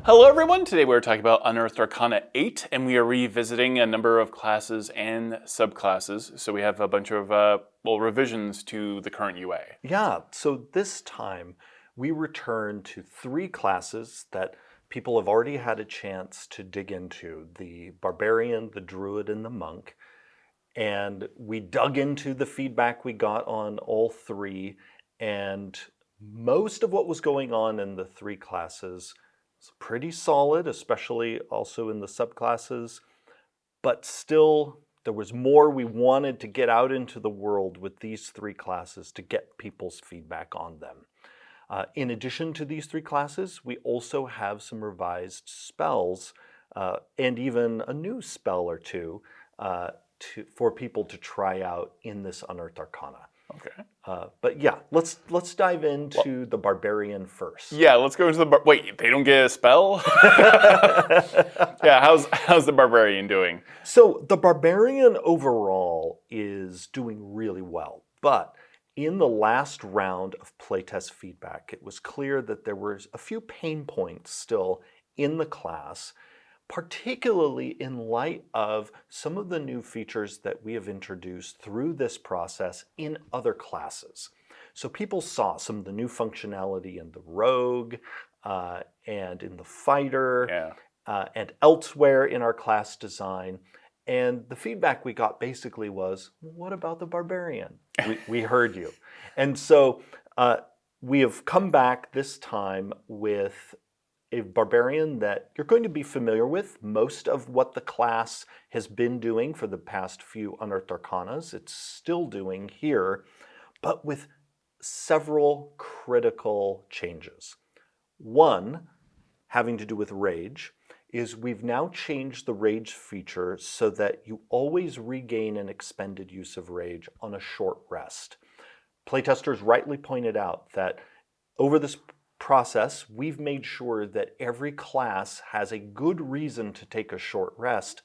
Hello everyone, today we're talking about Unearthed Arcana 8, and we are revisiting a number of classes and subclasses. So we have a bunch of, revisions to the current UA. Yeah, so this time we return to 3 classes that people have already had a chance to dig into: the Barbarian, the Druid, and the Monk. And we dug into the feedback we got on all 3, and most of what was going on in the 3 classes was pretty solid, especially also in the subclasses, but still there was more we wanted to get out into the world with these 3 classes to get people's feedback on them. In addition to these 3 classes, we also have some revised spells and even a new spell or two for people to try out in this Unearthed Arcana. Okay. But yeah, let's dive into the Barbarian first. Yeah, let's go into the wait, they don't get a spell? Yeah, how's the Barbarian doing? So the Barbarian overall is doing really well, but in the last round of playtest feedback, it was clear that there were a few pain points still in the class, particularly in light of some of the new features that we have introduced through this process in other classes. So people saw some of the new functionality in the Rogue and in the Fighter and elsewhere in our class design. And the feedback we got basically was, what about the Barbarian? We heard you. And so we have come back this time with a Barbarian that you're going to be familiar with. Most of what the class has been doing for the past few Unearthed Arcanas, it's still doing here, but with several critical changes. One, having to do with rage, is we've now changed the rage feature so that you always regain an expended use of rage on a short rest. Playtesters rightly pointed out that over this process, we've made sure that every class has a good reason to take a short rest,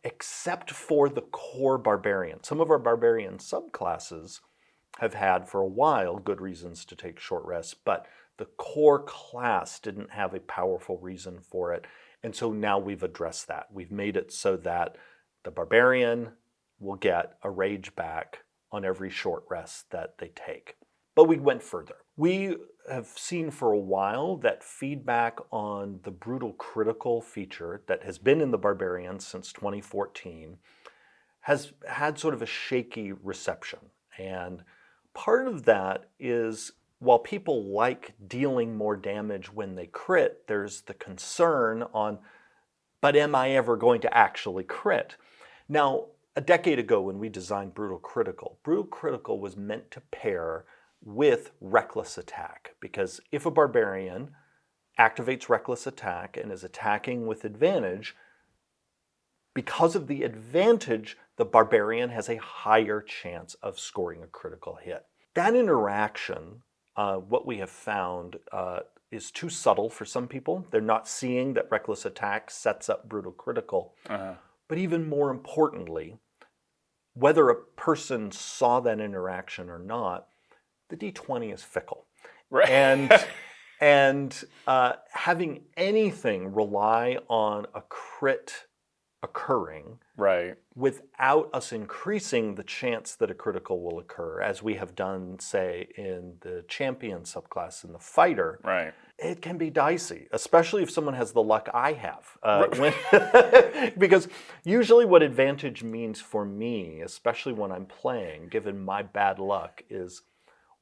except for the core Barbarian. Some of our Barbarian subclasses have had for a while good reasons to take short rests, but the core class didn't have a powerful reason for it. And so now we've addressed that. We've made it so that the Barbarian will get a rage back on every short rest that they take. But we went further. We have seen for a while that feedback on the brutal critical feature that has been in the Barbarian since 2014 has had sort of a shaky reception. And part of that is, while people like dealing more damage when they crit, there's the concern on, but am I ever going to actually crit? Now, a decade ago when we designed Brutal Critical was meant to pair with Reckless Attack, because if a Barbarian activates Reckless Attack and is attacking with advantage, because of the advantage, the Barbarian has a higher chance of scoring a critical hit. That interaction, what we have found, is too subtle for some people. They're not seeing that Reckless Attack sets up Brutal Critical. But even more importantly, whether a person saw that interaction or not, the D20 is fickle. Right. And having anything rely on a crit occurring without us increasing the chance that a critical will occur, as we have done, say, in the Champion subclass in the Fighter, it can be dicey, especially if someone has the luck I have. Because usually what advantage means for me, especially when I'm playing, given my bad luck, is,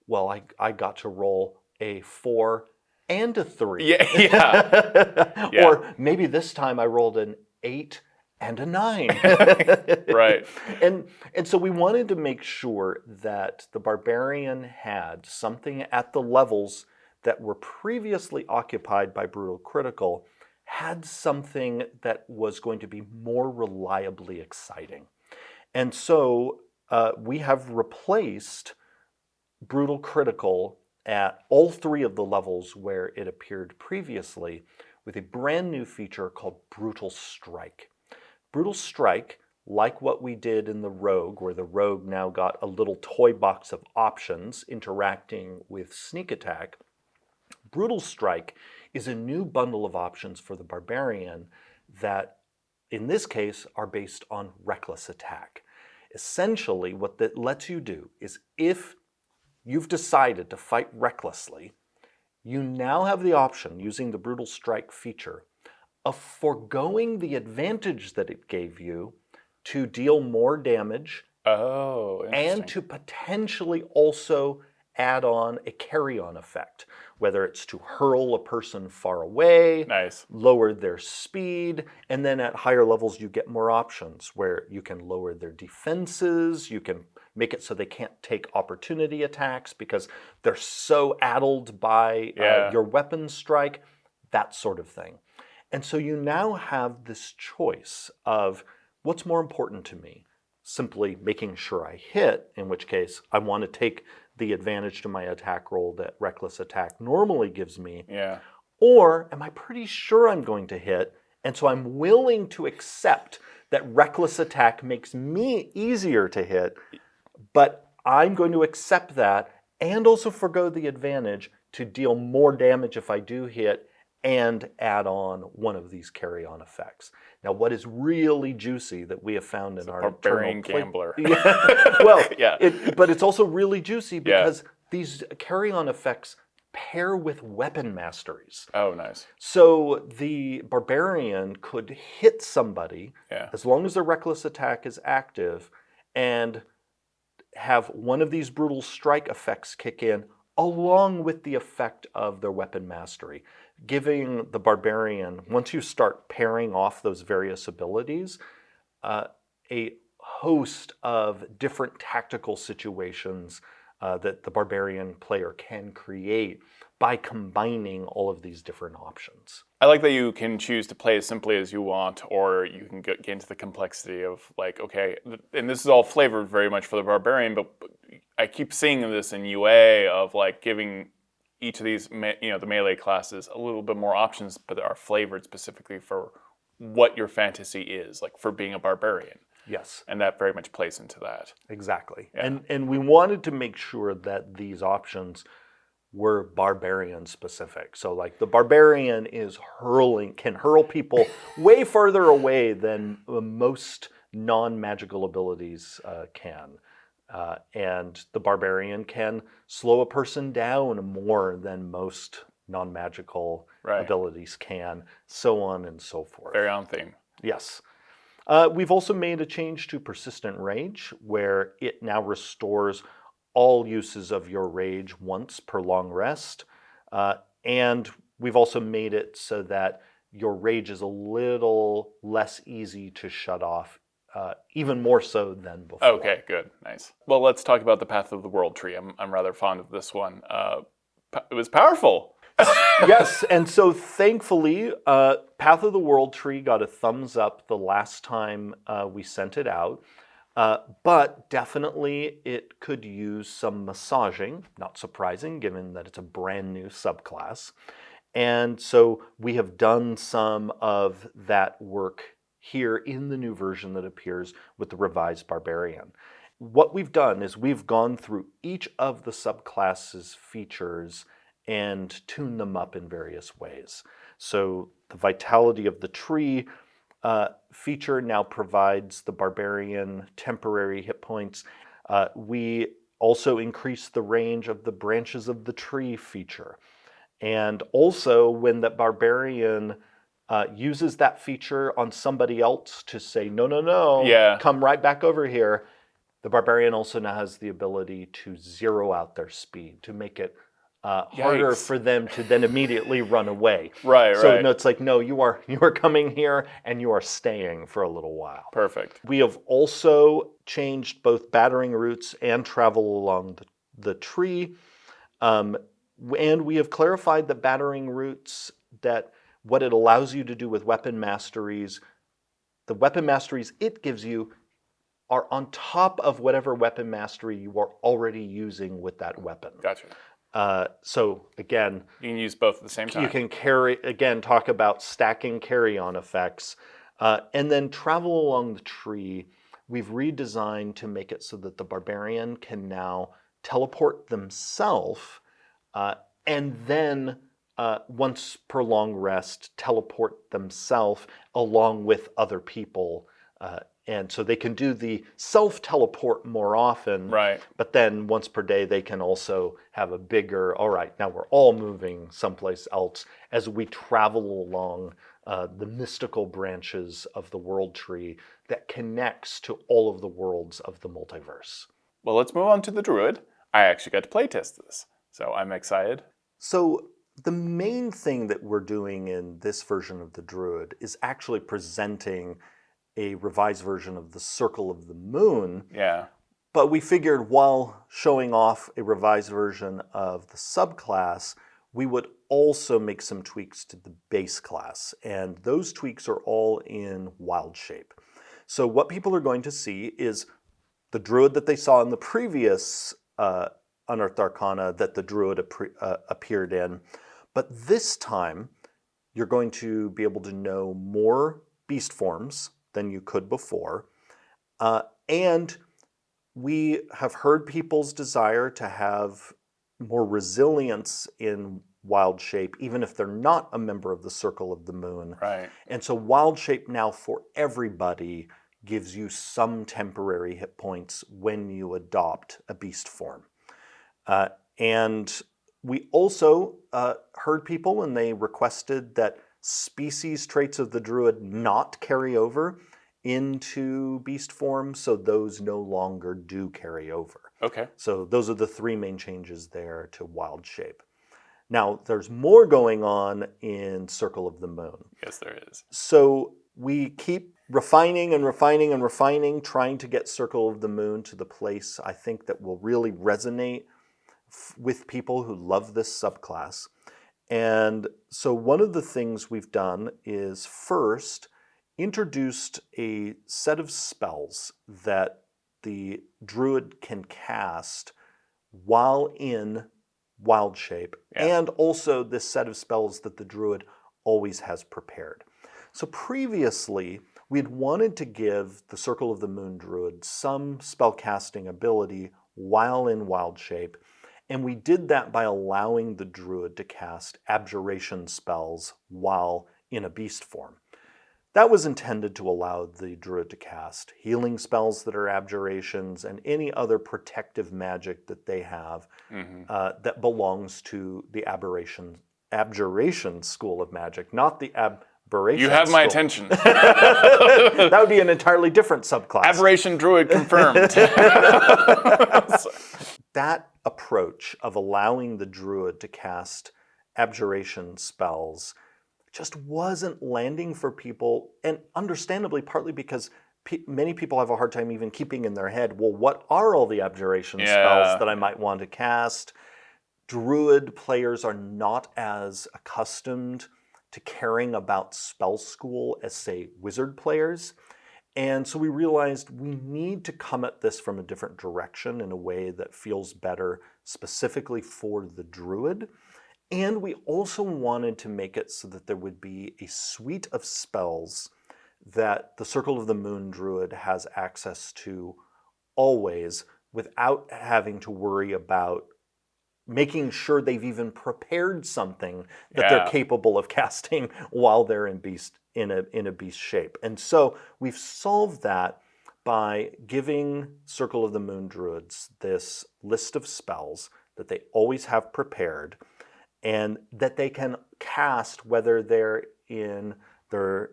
well, I got to roll a 4 and a 3. Or maybe this time I rolled an 8 and a 9. And so we wanted to make sure that the Barbarian had something at the levels that were previously occupied by Brutal Critical, had something that was going to be more reliably exciting. And so we have replaced Brutal Critical at all 3 of the levels where it appeared previously with a brand new feature called Brutal Strike. Brutal Strike, like what we did in the Rogue, where the Rogue now got a little toy box of options interacting with Sneak Attack, Brutal Strike is a new bundle of options for the Barbarian that, in this case, are based on Reckless Attack. Essentially, what that lets you do is if you've decided to fight recklessly, you now have the option, using the Brutal Strike feature, of foregoing the advantage that it gave you to deal more damage Oh, interesting. and to potentially also add on a carry-on effect, whether it's to hurl a person far away, Nice. lower their speed, and then at higher levels you get more options where you can lower their defenses, you can make it so they can't take opportunity attacks because they're so addled by your weapon strike, that sort of thing. And so you now have this choice of what's more important to me. Simply making sure I hit, in which case I want to take the advantage to my attack roll that Reckless Attack normally gives me. Yeah. Or am I pretty sure I'm going to hit, and so I'm willing to accept that Reckless Attack makes me easier to hit, but I'm going to accept that and also forgo the advantage to deal more damage if I do hit and add on one of these carry-on effects. Now, what is really juicy that we have found in our Barbarian Gambler. Well, Yeah. but it's also really juicy because these carry-on effects pair with weapon masteries. Oh, nice. So the Barbarian could hit somebody as long as their Reckless Attack is active and have one of these Brutal Strike effects kick in along with the effect of their weapon mastery, giving the Barbarian, once you start pairing off those various abilities, a host of different tactical situations that the Barbarian player can create by combining all of these different options. I like that you can choose to play as simply as you want, or you can get into the complexity of like, okay, and this is all flavored very much for the Barbarian, but I keep seeing this in UA of like giving each of these, the melee classes a little bit more options, but are flavored specifically for what your fantasy is, like for being a Barbarian. Yes. And that very much plays into that. Exactly. Yeah. And we wanted to make sure that these options were Barbarian specific. So like the Barbarian can hurl people way further away than most non-magical abilities can. And the Barbarian can slow a person down more than most non-magical abilities can, so on and so forth. Very on theme. Yes. We've also made a change to Persistent Rage, where it now restores all uses of your rage once per long rest. And we've also made it so that your rage is a little less easy to shut off, even more so than before. Okay, good, nice. Well, let's talk about the Path of the World tree. I'm rather fond of this one. It was powerful. Yes, and so thankfully, Path of the World tree got a thumbs up the last time we sent it out. But definitely it could use some massaging, not surprising given that it's a brand new subclass. And so we have done some of that work here in the new version that appears with the revised Barbarian. What we've done is we've gone through each of the subclasses' features and tuned them up in various ways. So the Vitality of the Tree feature now provides the Barbarian temporary hit points. We also increased the range of the Branches of the Tree feature. And also when the Barbarian uses that feature on somebody else to say, no, come right back over here, the Barbarian also now has the ability to zero out their speed, to make it harder for them to then immediately run away. So no, it's like, no, you are coming here and you are staying for a little while. Perfect. We have also changed both battering routes and travel along the tree. And we have clarified the battering routes, that what it allows you to do with weapon masteries, the weapon masteries it gives you are on top of whatever weapon mastery you are already using with that weapon. Gotcha. So again, you can use both at the same time. You can talk about stacking carry-on effects. And then travel along the tree, we've redesigned to make it so that the Barbarian can now teleport themselves and then once per long rest, teleport themselves along with other people. And so they can do the self-teleport more often, Right. but then once per day they can also have a bigger, all right, now we're all moving someplace else as we travel along the mystical branches of the world tree that connects to all of the worlds of the multiverse. Well, let's move on to the Druid. I actually got to playtest this, so I'm excited. So the main thing that we're doing in this version of the Druid is actually presenting a revised version of the Circle of the Moon. Yeah. But we figured while showing off a revised version of the subclass, we would also make some tweaks to the base class. And those tweaks are all in wild shape. So what people are going to see is the Druid that they saw in the previous Unearthed Arcana that the Druid appeared in. But this time, you're going to be able to know more beast forms than you could before. And we have heard people's desire to have more resilience in wild shape, even if they're not a member of the Circle of the Moon. Right. And so wild shape now for everybody gives you some temporary hit points when you adopt a beast form. And we also heard people when they requested that species traits of the Druid not carry over into beast form, so those no longer do carry over. Okay. So those are the three main changes there to wild shape. Now, there's more going on in Circle of the Moon. Yes, there is. So we keep refining and refining and refining, trying to get Circle of the Moon to the place I think that will really resonate with people who love this subclass. And so one of the things we've done is first introduced a set of spells that the Druid can cast while in wild shape, and also this set of spells that the Druid always has prepared. So previously, we had wanted to give the Circle of the Moon Druid some spellcasting ability while in wild shape, and we did that by allowing the Druid to cast abjuration spells while in a beast form. That was intended to allow the Druid to cast healing spells that are abjurations and any other protective magic that they have that belongs to the abjuration school of magic, not the aberration. You have my attention. That would be an entirely different subclass. Aberration Druid confirmed. That approach of allowing the Druid to cast abjuration spells just wasn't landing for people, and understandably, partly because many people have a hard time even keeping in their head, well, what are all the abjuration spells that I might want to cast? Druid players are not as accustomed to caring about spell school as, say, wizard players. And so we realized we need to come at this from a different direction in a way that feels better specifically for the Druid. And we also wanted to make it so that there would be a suite of spells that the Circle of the Moon Druid has access to always without having to worry about making sure they've even prepared something that they're capable of casting while they're in a beast shape. And so we've solved that by giving Circle of the Moon Druids this list of spells that they always have prepared and that they can cast whether they're in their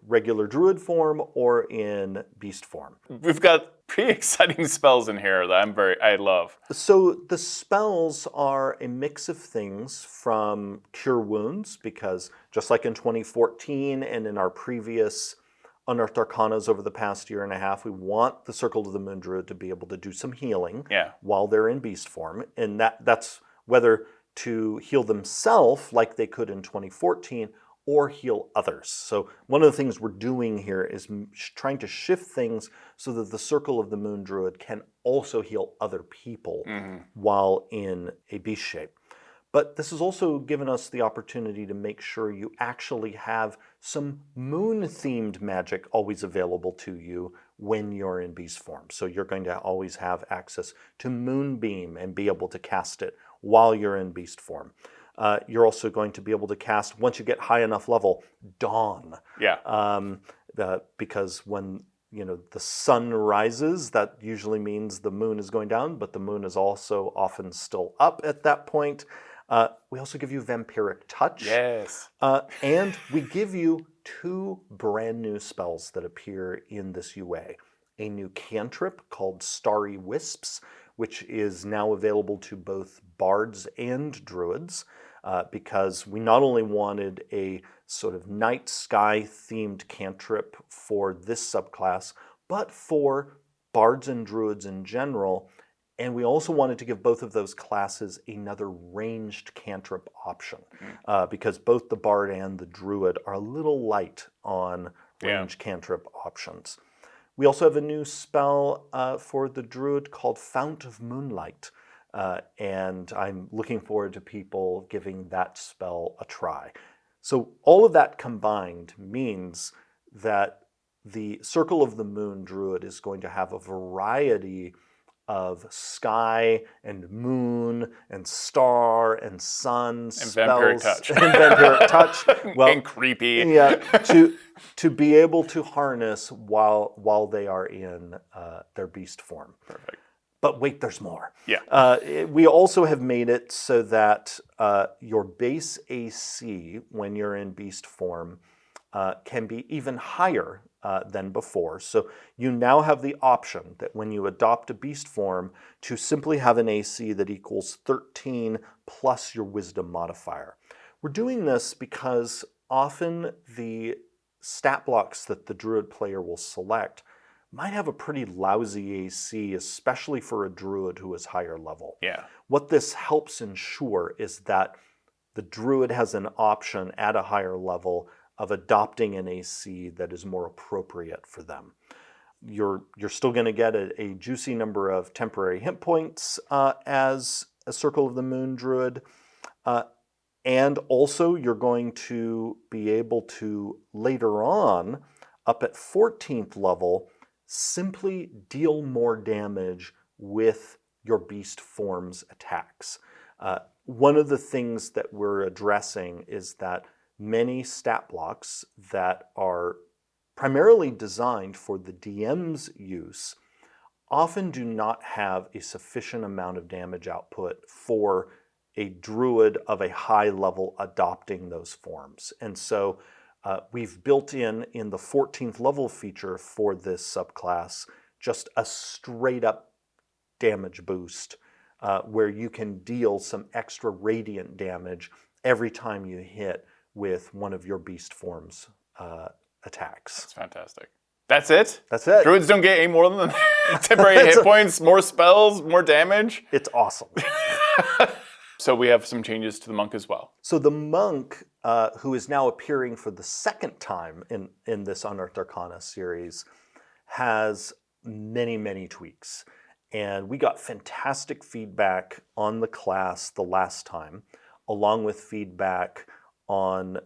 regular druid form or in beast form. We've got pretty exciting spells in here that I love. So the spells are a mix of things from Cure Wounds, because just like in 2014 and in our previous Unearthed Arcanas over the past year and a half, we want the Circle of the Moon Druid to be able to do some healing while they're in beast form. And that's whether to heal themselves like they could in 2014 or heal others. So one of the things we're doing here is trying to shift things so that the Circle of the Moon Druid can also heal other people while in a beast shape. But this has also given us the opportunity to make sure you actually have some moon-themed magic always available to you when you're in beast form. So you're going to always have access to Moonbeam and be able to cast it while you're in beast form. You're also going to be able to cast, once you get high enough level, Dawn. Yeah. Because when the sun rises, that usually means the moon is going down, but the moon is also often still up at that point. We also give you Vampiric Touch. Yes. And we give you 2 brand new spells that appear in this UA. A new cantrip called Starry Wisps, which is now available to both bards and druids, because we not only wanted a sort of night sky themed cantrip for this subclass, but for bards and druids in general. And we also wanted to give both of those classes another ranged cantrip option, because both the bard and the druid are a little light on ranged cantrip options. We also have a new spell for the druid called Fount of Moonlight, and I'm looking forward to people giving that spell a try. So all of that combined means that the Circle of the Moon druid is going to have a variety of sky and moon and star and sun And spells. Vampiric Touch. And Vampiric Touch. Well, and creepy. Yeah, to be able to harness while they are in their beast form. Perfect. But wait, there's more. Yeah. We also have made it so that your base AC when you're in beast form can be even higher than before. So you now have the option that when you adopt a beast form to simply have an AC that equals 13 plus your wisdom modifier. We're doing this because often the stat blocks that the druid player will select might have a pretty lousy AC, especially for a druid who is higher level. Yeah. What this helps ensure is that the druid has an option at a higher level of adopting an AC that is more appropriate for them. You're still going to get a juicy number of temporary hit points as a Circle of the Moon druid, and also you're going to be able to later on, up at 14th level, simply deal more damage with your beast form's attacks. One of the things that we're addressing is that many stat blocks that are primarily designed for the DM's use often do not have a sufficient amount of damage output for a druid of a high level adopting those forms. And so we've built in the 14th level feature for this subclass just a straight up damage boost where you can deal some extra radiant damage every time you hit with one of your beast forms attacks. That's fantastic. That's it? That's it. Druids don't get any more than temporary hit points, more spells, more damage? It's awesome. So we have some changes to the monk as well. So the monk, who is now appearing for the second time in this Unearthed Arcana series, has many, many tweaks. And we got fantastic feedback on the class the last time, along with feedback on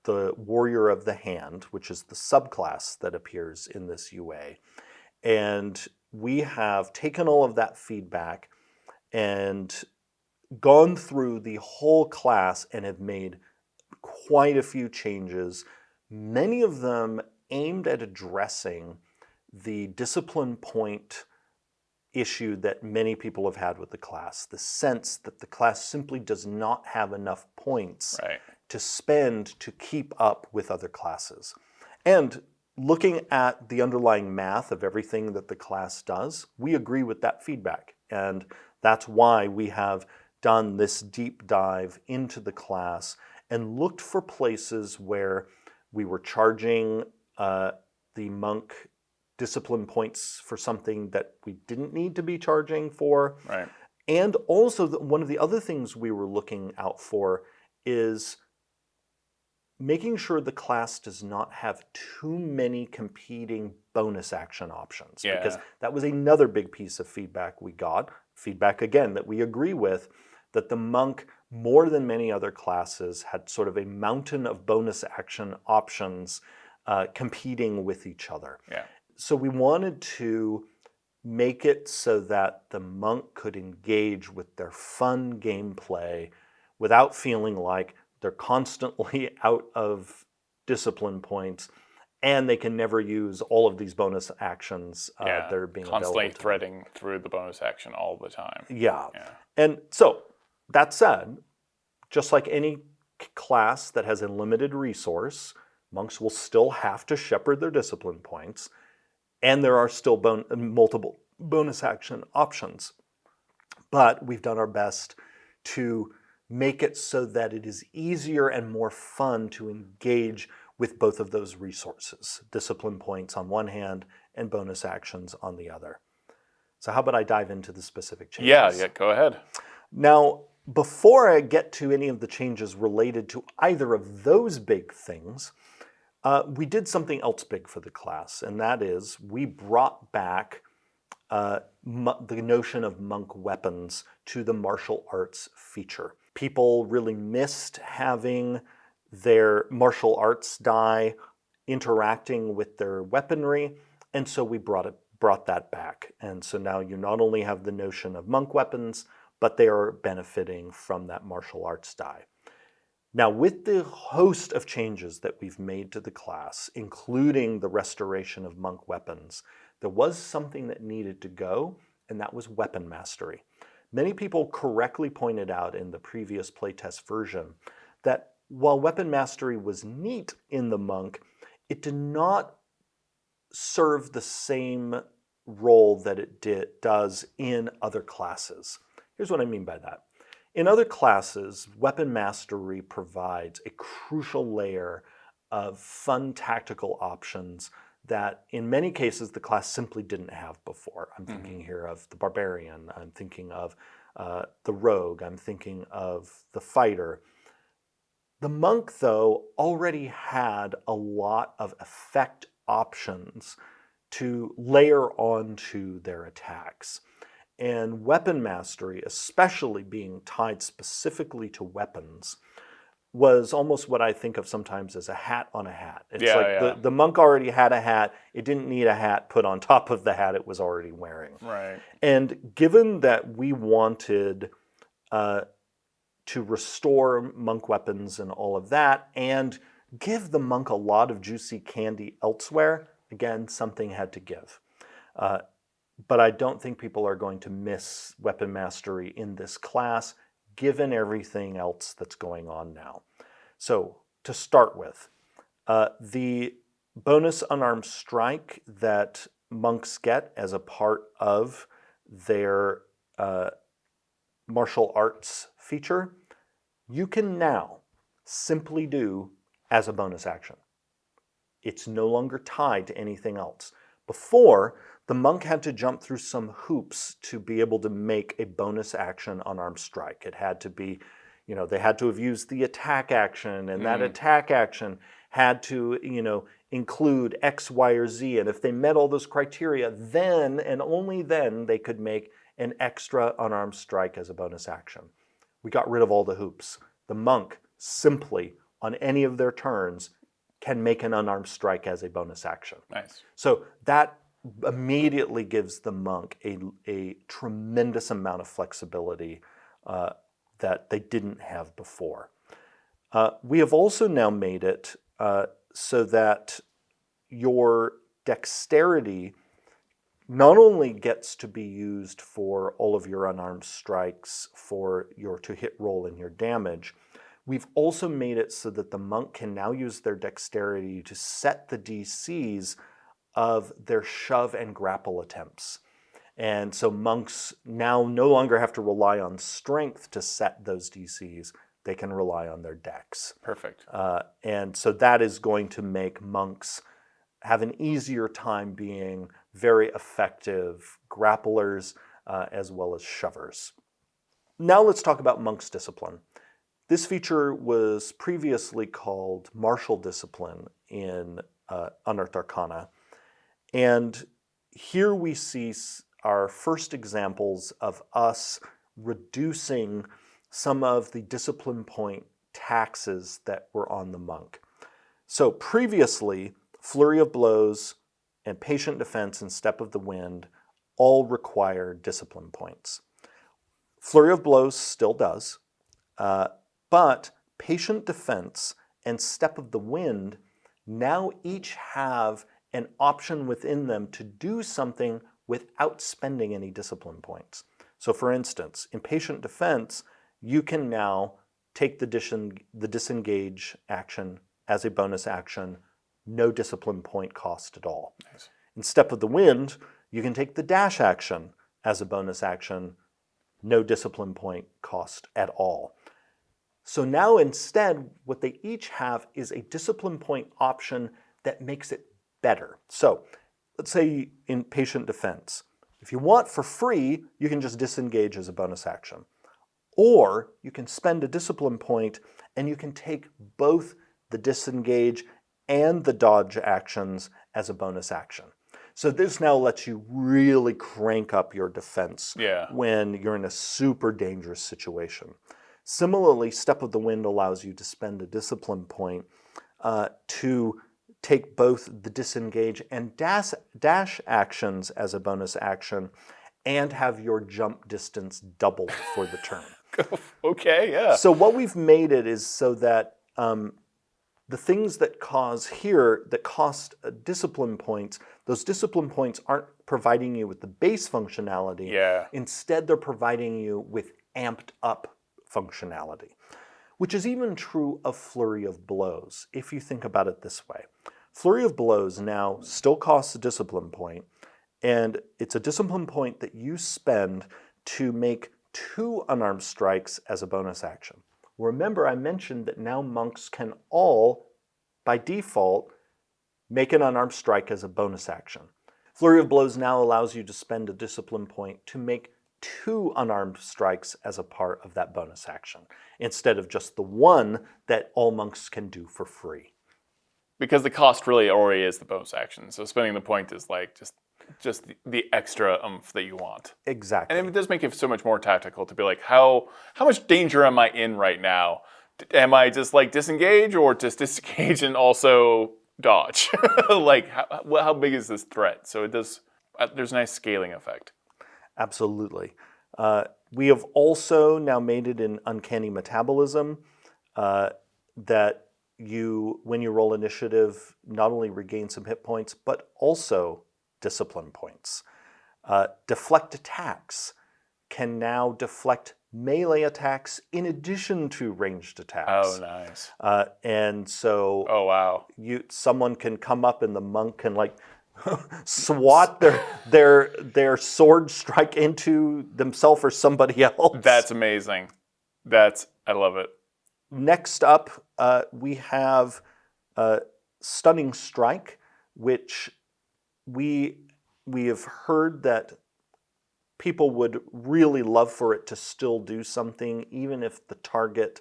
the Warrior of the Hand, which is the subclass that appears in this UA. And we have taken all of that feedback and gone through the whole class and have made quite a few changes, many of them aimed at addressing the discipline point issue that many people have had with the class, the sense that the class simply does not have enough points to spend to keep up with other classes. And looking at the underlying math of everything that the class does, we agree with that feedback. And that's why we have done this deep dive into the class and looked for places where we were charging the monk discipline points for something that we didn't need to be charging for. Right. And also one of the other things we were looking out for is making sure the class does not have too many competing bonus action options. Yeah. Because that was another big piece of feedback we got. Feedback, again, that we agree with, that the monk, more than many other classes, had sort of a mountain of bonus action options competing with each other. Yeah. So we wanted to make it so that the monk could engage with their fun gameplay without feeling like they're constantly out of discipline points, and they can never use all of these bonus actions that are being constantly available to them. threading through the bonus action all the time. Yeah. Yeah. And so, that said, just like any class that has a limited resource, monks will still have to shepherd their discipline points, and there are still multiple bonus action options. But we've done our best to make it so that it is easier and more fun to engage with both of those resources, discipline points on one hand and bonus actions on the other. So how about I dive into the specific changes? Yeah, go ahead. Now, before I get to any of the changes related to either of those big things, we did something else big for the class, and that is we brought back the notion of monk weapons to the martial arts feature. People really missed having their martial arts die interacting with their weaponry, and so we brought that back. And so now you not only have the notion of monk weapons, but they are benefiting from that martial arts die. Now, with the host of changes that we've made to the class, including the restoration of monk weapons, there was something that needed to go, and that was weapon mastery. Many people correctly pointed out in the previous playtest version that while weapon mastery was neat in the monk, it did not serve the same role that it does in other classes. Here's what I mean by that. In other classes, weapon mastery provides a crucial layer of fun tactical options that in many cases the class simply didn't have before. I'm thinking here of the barbarian, I'm thinking of the rogue, I'm thinking of the fighter. The monk, though, already had a lot of effect options to layer onto their attacks. And weapon mastery, especially being tied specifically to weapons, was almost what I think of sometimes as a hat on a hat. It's the monk already had a hat. It didn't need a hat put on top of the hat it was already wearing. Right. And given that we wanted to restore monk weapons and all of that, and give the monk a lot of juicy candy elsewhere, again, something had to give. But I don't think people are going to miss weapon mastery in this class, given everything else that's going on now. So to start with, the bonus unarmed strike that monks get as a part of their martial arts feature, you can now simply do as a bonus action. It's no longer tied to anything else. Before, the monk had to jump through some hoops to be able to make a bonus action unarmed strike. It had to be, they had to have used the attack action, and that attack action had to, include X, Y, or Z. And if they met all those criteria, then and only then they could make an extra unarmed strike as a bonus action. We got rid of all the hoops. The monk simply, on any of their turns, can make an unarmed strike as a bonus action. Nice. So that immediately gives the monk a tremendous amount of flexibility that they didn't have before. We have also now made it so that your dexterity not only gets to be used for all of your unarmed strikes for your to-hit roll and your damage, we've also made it so that the monk can now use their dexterity to set the DCs of their shove and grapple attempts. And so monks now no longer have to rely on strength to set those DCs. They can rely on their dex. Perfect. And so that is going to make monks have an easier time being very effective grapplers as well as shovers. Now let's talk about monk's discipline. This feature was previously called martial discipline in Unearthed Arcana. And here we see our first examples of us reducing some of the discipline point taxes that were on the monk. So previously, Flurry of Blows and Patient Defense and Step of the Wind all require discipline points. Flurry of Blows still does. But Patient Defense and Step of the Wind now each have an option within them to do something without spending any discipline points. So for instance, in Patient Defense, you can now take the disengage action as a bonus action, no discipline point cost at all. Nice. In Step of the Wind, you can take the dash action as a bonus action, no discipline point cost at all. So now instead, what they each have is a discipline point option that makes it better. So let's say in Patient Defense, if you want for free, you can just disengage as a bonus action. Or you can spend a discipline point and you can take both the disengage and the dodge actions as a bonus action. So this now lets you really crank up your defense when you're in a super dangerous situation. Similarly, Step of the Wind allows you to spend a discipline point to take both the disengage and dash actions as a bonus action and have your jump distance doubled for the turn. Okay, yeah. So what we've made it is so that the things that cost discipline points, those discipline points aren't providing you with the base functionality. Yeah. Instead, they're providing you with amped up functionality, which is even true of Flurry of Blows, if you think about it this way. Flurry of Blows now still costs a discipline point, and it's a discipline point that you spend to make 2 unarmed strikes as a bonus action. Remember, I mentioned that now monks can all, by default, make an unarmed strike as a bonus action. Flurry of Blows now allows you to spend a discipline point to make 2 unarmed strikes as a part of that bonus action, instead of just the 1 that all monks can do for free. Because the cost really already is the bonus action, so spending the point is like just the extra oomph that you want. Exactly. And it does make it so much more tactical to be like, how much danger am I in right now? Am I just like disengage or just disengage and also dodge? Like how big is this threat? So it does. There's a nice scaling effect. Absolutely. We have also now made it in Uncanny Metabolism that you, when you roll initiative, not only regain some hit points, but also discipline points. Deflect attacks can now deflect melee attacks in addition to ranged attacks. Oh, nice. And so oh, wow. Someone can come up and the monk can like swat their sword strike into themselves or somebody else. That's amazing. I love it. Next up, we have Stunning Strike, which we have heard that people would really love for it to still do something, even if the target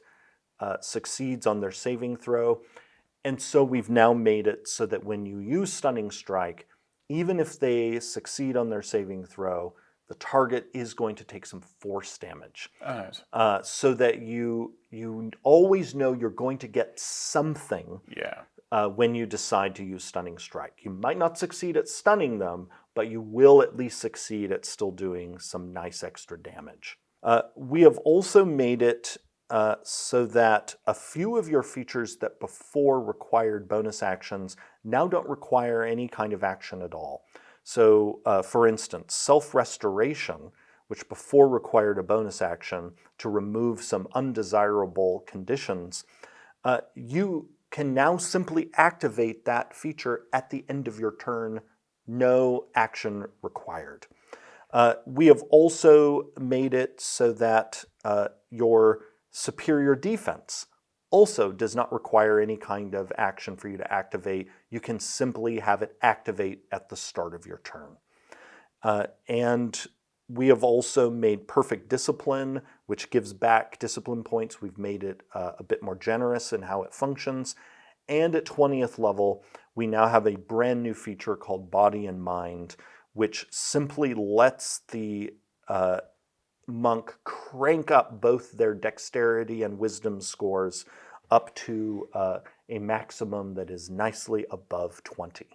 succeeds on their saving throw. And so we've now made it so that when you use Stunning Strike, even if they succeed on their saving throw, the target is going to take some force damage. Nice. So that you always know you're going to get something when you decide to use Stunning Strike. You might not succeed at stunning them, but you will at least succeed at still doing some nice extra damage. We have also made it so that a few of your features that before required bonus actions now don't require any kind of action at all. So, for instance, Self-Restoration, which before required a bonus action to remove some undesirable conditions, you can now simply activate that feature at the end of your turn, no action required. We have also made it so that your Superior Defense also does not require any kind of action for you to activate. You can simply have it activate at the start of your turn. And we have also made Perfect Discipline, which gives back discipline points. We've made it a bit more generous in how it functions. And at 20th level, we now have a brand new feature called Body and Mind, which simply lets the monk crank up both their dexterity and wisdom scores up to a maximum that is nicely above 20.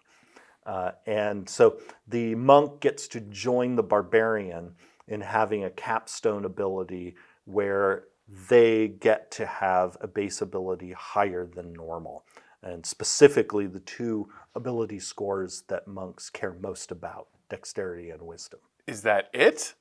And so the monk gets to join the barbarian in having a capstone ability where they get to have a base ability higher than normal. And specifically, the two ability scores that monks care most about, dexterity and wisdom. Is that it?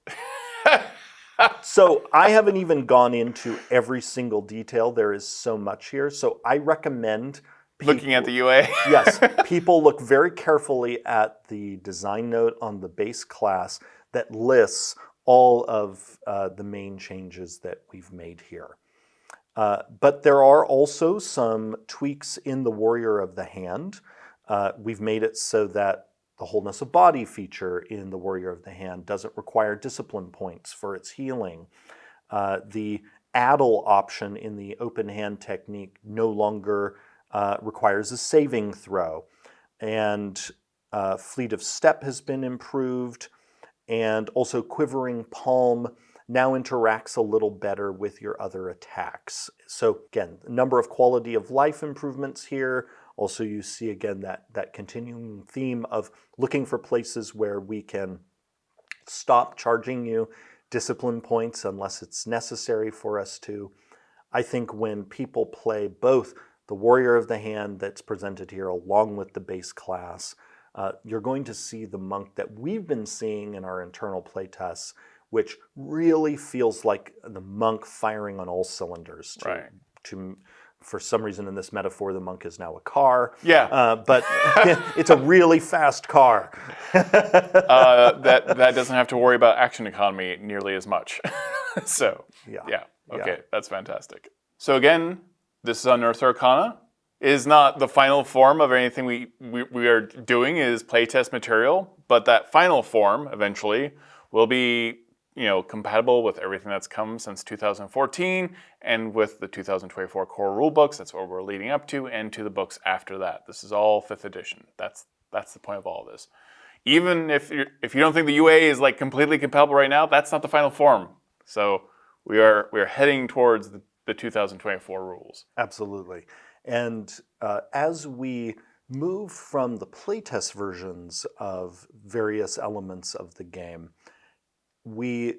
So I haven't even gone into every single detail. There is so much here. So I recommend Looking at the UA? yes, people look very carefully at the design note on the base class that lists all of the main changes that we've made here. But there are also some tweaks in the Warrior of the Hand. We've made it so that the Wholeness of Body feature in the Warrior of the Hand doesn't require discipline points for its healing. The Addle option in the Open Hand technique no longer requires a saving throw. And Fleet of Step has been improved. And also Quivering Palm now interacts a little better with your other attacks. So again, a number of quality of life improvements here. Also, you see again that continuing theme of looking for places where we can stop charging you discipline points unless it's necessary for us to. I think when people play both the Warrior of the Hand that's presented here along with the base class, you're going to see the monk that we've been seeing in our internal playtests, which really feels like the monk firing on all cylinders. For some reason in this metaphor, the monk is now a car. Yeah. But it's a really fast car. That doesn't have to worry about action economy nearly as much. So, yeah. Okay, that's fantastic. So again, this is Unearthed Arcana. It is not the final form of anything we are doing. It is playtest material, but that final form eventually will be compatible with everything that's come since 2014 and with the 2024 core rulebooks. That's what we're leading up to, and to the books after that. This is all 5th edition. That's the point of all of this. Even if you don't think the UA is like completely compatible right now, that's not the final form. So we are heading towards the 2024 rules. Absolutely. And as we move from the playtest versions of various elements of the game, we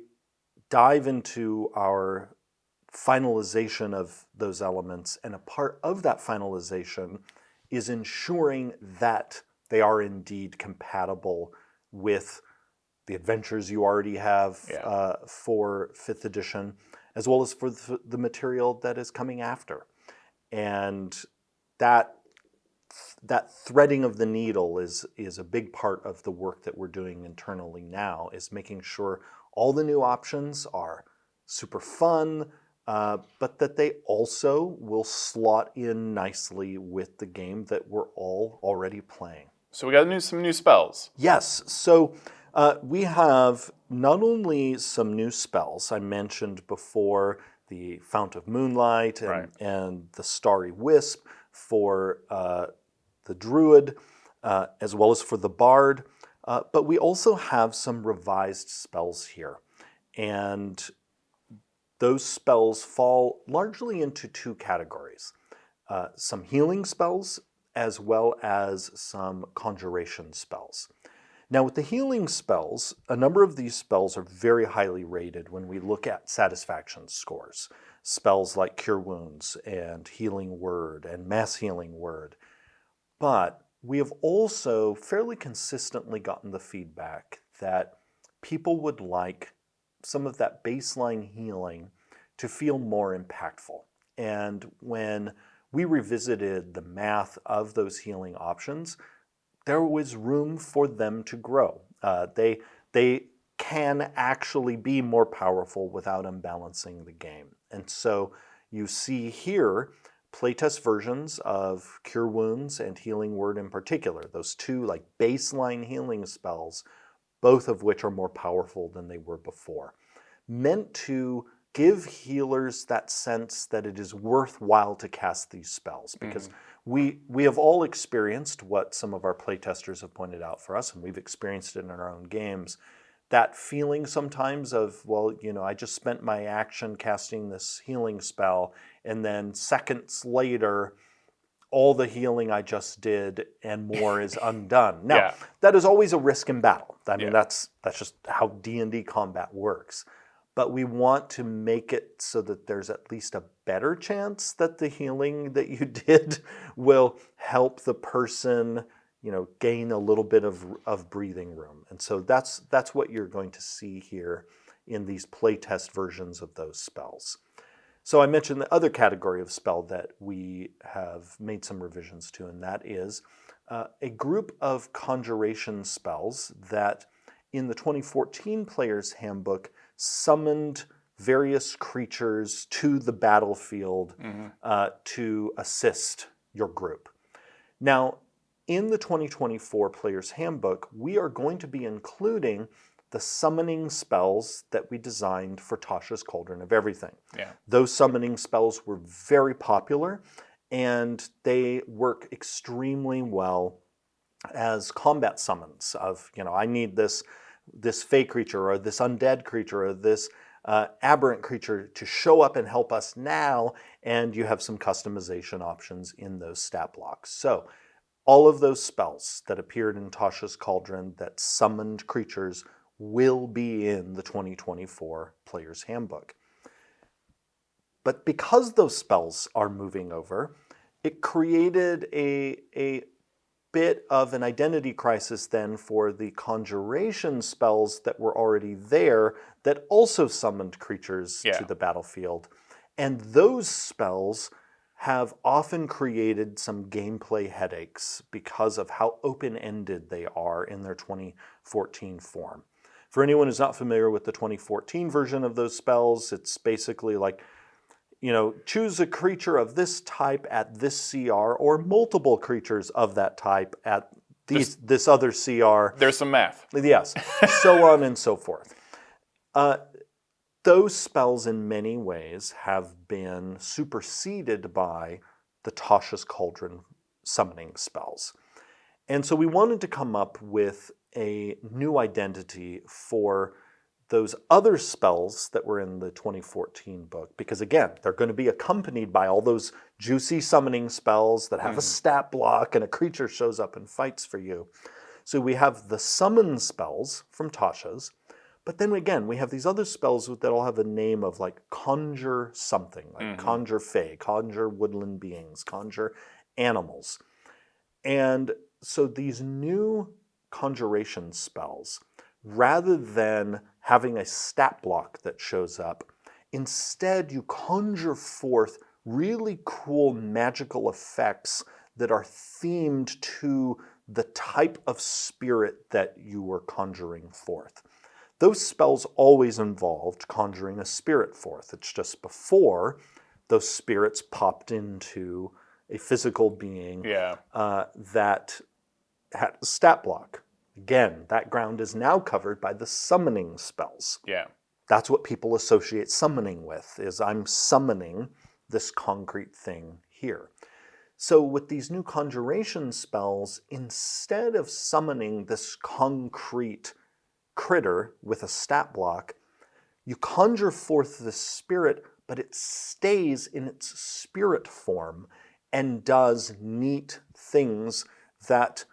dive into our finalization of those elements, and a part of that finalization is ensuring that they are indeed compatible with the adventures you already have for 5th edition, as well as for the material that is coming after. And that threading of the needle is a big part of the work that we're doing internally now, is making sure all the new options are super fun, but that they also will slot in nicely with the game that we're all already playing. So we got some new spells. Yes. So we have not only some new spells. I mentioned before the Fount of Moonlight and the Starry Wisp for the Druid, as well as for the Bard. But we also have some revised spells here. And those spells fall largely into two categories. Some healing spells, as well as some conjuration spells. Now with the healing spells, a number of these spells are very highly rated when we look at satisfaction scores. Spells like Cure Wounds and Healing Word and Mass Healing Word. But we have also fairly consistently gotten the feedback that people would like some of that baseline healing to feel more impactful. And when we revisited the math of those healing options, there was room for them to grow. They can actually be more powerful without unbalancing the game. And so you see here playtest versions of Cure Wounds and Healing Word in particular, those two like baseline healing spells, both of which are more powerful than they were before, meant to give healers that sense that it is worthwhile to cast these spells, because we have all experienced what some of our playtesters have pointed out for us, and we've experienced it in our own games, that feeling sometimes of, well, I just spent my action casting this healing spell, and then seconds later, all the healing I just did and more is undone. Now, that is always a risk in battle. I mean, that's just how D&D combat works. but we want to make it so that there's at least a better chance that the healing that you did will help the person, gain a little bit of breathing room. And so that's what you're going to see here in these playtest versions of those spells. So I mentioned the other category of spell that we have made some revisions to, and that is a group of conjuration spells that in the 2014 Player's Handbook summoned various creatures to the battlefield to assist your group. Now, in the 2024 Player's Handbook, we are going to be including the summoning spells that we designed for Tasha's Cauldron of Everything. Yeah. Those summoning spells were very popular, and they work extremely well as combat summons of, I need this fey creature or this undead creature or this aberrant creature to show up and help us now, and you have some customization options in those stat blocks. So all of those spells that appeared in Tasha's Cauldron that summoned creatures will be in the 2024 Player's Handbook. But because those spells are moving over, it created a bit of an identity crisis then for the conjuration spells that were already there that also summoned creatures to the battlefield. And those spells have often created some gameplay headaches because of how open-ended they are in their 2014 form. For anyone who's not familiar with the 2014 version of those spells, it's basically like, choose a creature of this type at this CR or multiple creatures of that type at this other CR. There's some math. Yes, so on and so forth. Those spells in many ways have been superseded by the Tasha's Cauldron summoning spells. And so we wanted to come up with a new identity for those other spells that were in the 2014 book, because again, they're going to be accompanied by all those juicy summoning spells that have a stat block and a creature shows up and fights for you. So we have the summon spells from Tasha's, but then again, we have these other spells that all have a name of like conjure something, like conjure fae, conjure woodland beings, conjure animals. And so these new conjuration spells, rather than having a stat block that shows up, instead you conjure forth really cool magical effects that are themed to the type of spirit that you were conjuring forth. Those spells always involved conjuring a spirit forth. It's just before those spirits popped into a physical being that had a stat block. Again, that ground is now covered by the summoning spells. Yeah. That's what people associate summoning with, is I'm summoning this concrete thing here. So with these new conjuration spells, instead of summoning this concrete critter with a stat block, you conjure forth the spirit, but it stays in its spirit form and does neat things that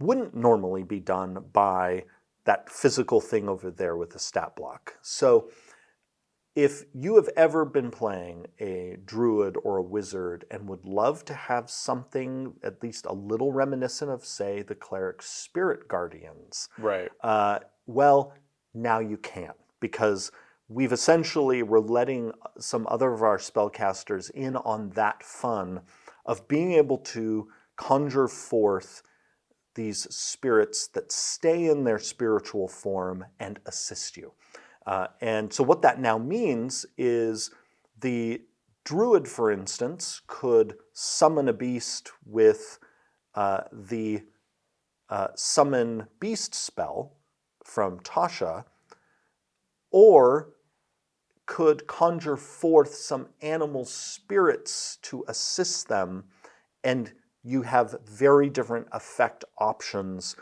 wouldn't normally be done by that physical thing over there with the stat block. So if you have ever been playing a druid or a wizard and would love to have something at least a little reminiscent of, say, the cleric's spirit guardians, Right. Well, now you can, because we're letting some other of our spellcasters in on that fun of being able to conjure forth these spirits that stay in their spiritual form and assist you. And so what that now means is the druid, for instance, could summon a beast with the summon beast spell from Tasha, or could conjure forth some animal spirits to assist them, and you have very different effect options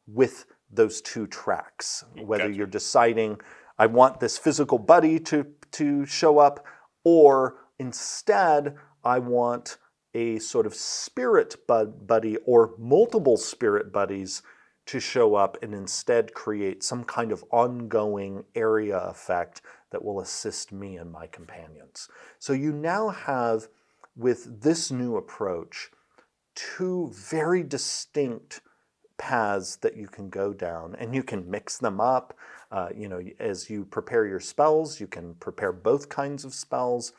with those two tracks. Whether you're deciding, I want this physical buddy to show up, or instead, I want a sort of spirit buddy or multiple spirit buddies to show up and instead create some kind of ongoing area effect that will assist me and my companions. So you now have, with this new approach, two very distinct paths that you can go down, and you can mix them up. As you prepare your spells, you can prepare both kinds of spells,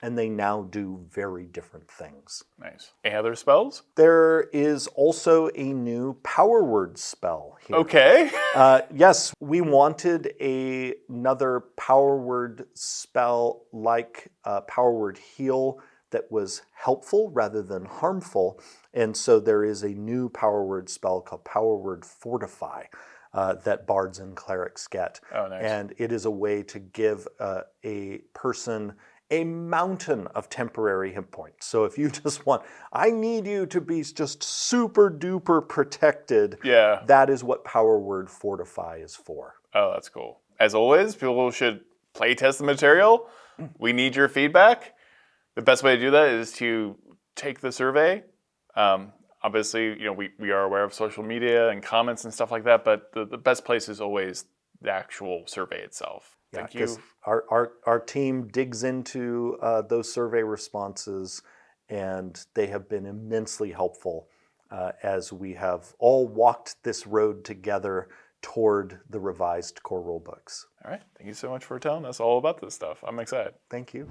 and they now do very different things. Nice. Any other spells? There is also a new power word spell here. Okay. Yes, we wanted another power word spell like power word heal that was helpful rather than harmful. And so there is a new power word spell called power word fortify that bards and clerics get. Oh, nice. And it is a way to give a person a mountain of temporary hit points. So if you just want, I need you to be just super duper protected, Yeah. that is what power word fortify is for. Oh, that's cool. As always, people should play test the material. We need your feedback. The best way to do that is to take the survey. Obviously, we are aware of social media and comments and stuff like that, but the best place is always the actual survey itself. Thank you. Our team digs into those survey responses, and they have been immensely helpful as we have all walked this road together toward the revised core rulebooks. All right. Thank you so much for telling us all about this stuff. I'm excited. Thank you.